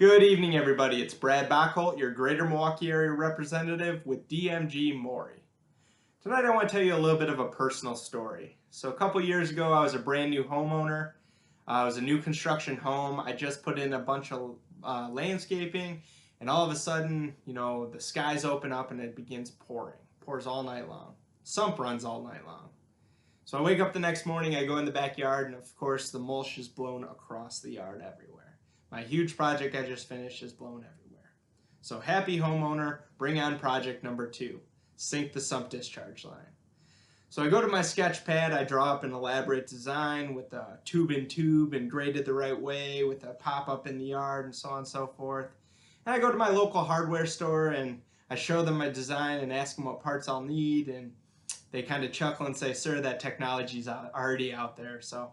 Good evening, everybody. It's Brad Bachholt, your Greater Milwaukee Area Representative with DMG MORI. Tonight I want to tell you a little bit of a personal story. So a couple years ago I was a brand new homeowner. It was a new construction home. I just put in a bunch of landscaping, and all of a sudden, the skies open up and it begins pouring. Pours all night long. Sump runs all night long. So I wake up the next morning, I go in the backyard, and of course the mulch is blown across the yard everywhere. My huge project I just finished is blown everywhere. So happy homeowner, bring on project number 2. Sink the sump discharge line. So I go to my sketch pad, I draw up an elaborate design with a tube and graded the right way with a pop-up in the yard and so on and so forth. And I go to my local hardware store and I show them my design and ask them what parts I'll need, and they kind of chuckle and say, "Sir, that technology's already out there." So,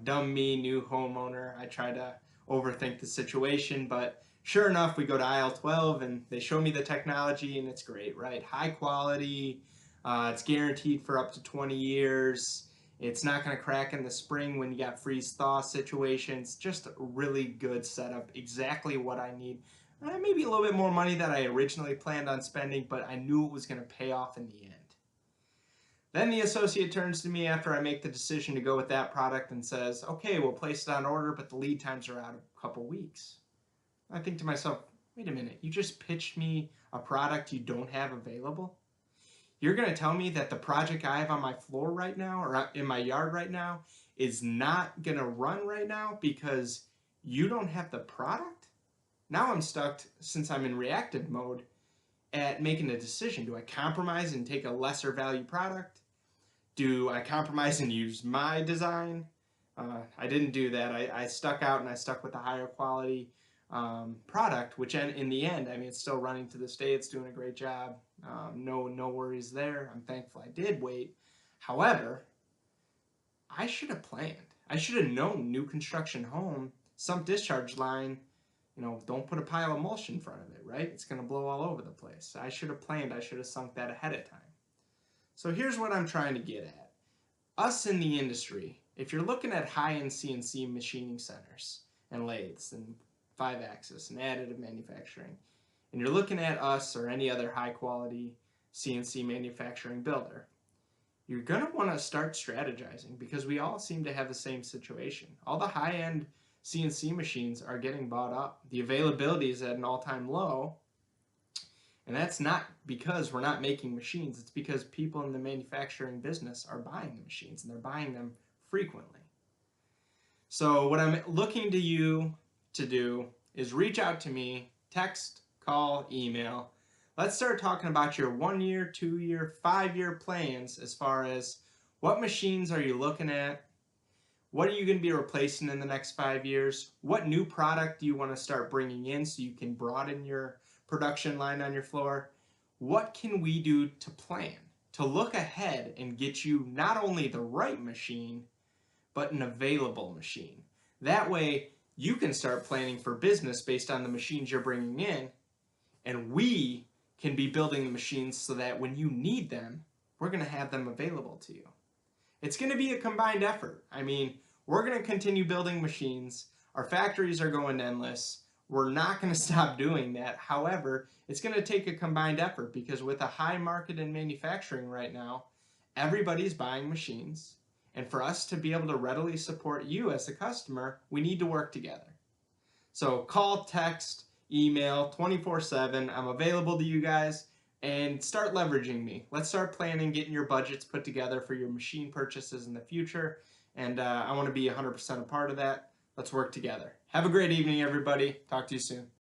dumb me, new homeowner, I try to overthink the situation, but sure enough, we go to aisle 12 and they show me the technology, and it's great, right? High quality, it's guaranteed for up to 20 years. It's not going to crack in the spring when you got freeze-thaw situations. Just a really good setup, exactly what I need. Maybe a little bit more money than I originally planned on spending, but I knew it was going to pay off in the end. Then the associate turns to me after I make the decision to go with that product and says, "Okay, we'll place it on order, but the lead times are out a couple weeks." I think to myself, wait a minute, you just pitched me a product you don't have available? You're going to tell me that the project I have on my floor right now or in my yard right now is not going to run right now because you don't have the product? Now I'm stuck, since I'm in reactive mode, at making a decision. Do I compromise and take a lesser value product? Do I compromise and use my design? I didn't do that. I stuck out and I stuck with the higher quality product, which in the end, it's still running to this day. It's doing a great job. No worries there. I'm thankful I did wait. However, I should have planned. I should have known new construction home, sump discharge line, don't put a pile of mulch in front of it, right? It's going to blow all over the place. I should have planned. I should have sunk that ahead of time. So here's what I'm trying to get at. Us in the industry, if you're looking at high-end CNC machining centers and lathes and 5-axis and additive manufacturing, and you're looking at us or any other high-quality CNC manufacturing builder, you're going to want to start strategizing, because we all seem to have the same situation. All the high-end CNC machines are getting bought up. The availability is at an all-time low, and that's not because we're not making machines. It's because people in the manufacturing business are buying the machines, and they're buying them frequently. So what I'm looking to you to do is reach out to me, text, call, email. Let's start talking about your 1-year, 2-year, 5-year plans as far as what machines are you looking at? What are you going to be replacing in the next 5 years? What new product do you want to start bringing in so you can broaden your production line on your floor? What can we do to plan, to look ahead and get you not only the right machine, but an available machine? That way you can start planning for business based on the machines you're bringing in, and we can be building the machines so that when you need them, we're going to have them available to you. It's going to be a combined effort. We're going to continue building machines. Our factories are going endless. We're not going to stop doing that. However, it's going to take a combined effort, because with a high market in manufacturing right now, everybody's buying machines. And for us to be able to readily support you as a customer, we need to work together. So call, text, email, 24/7. I'm available to you guys. And start leveraging me. Let's start planning, getting your budgets put together for your machine purchases in the future. And I want to be 100% a part of that. Let's work together. Have a great evening, everybody. Talk to you soon.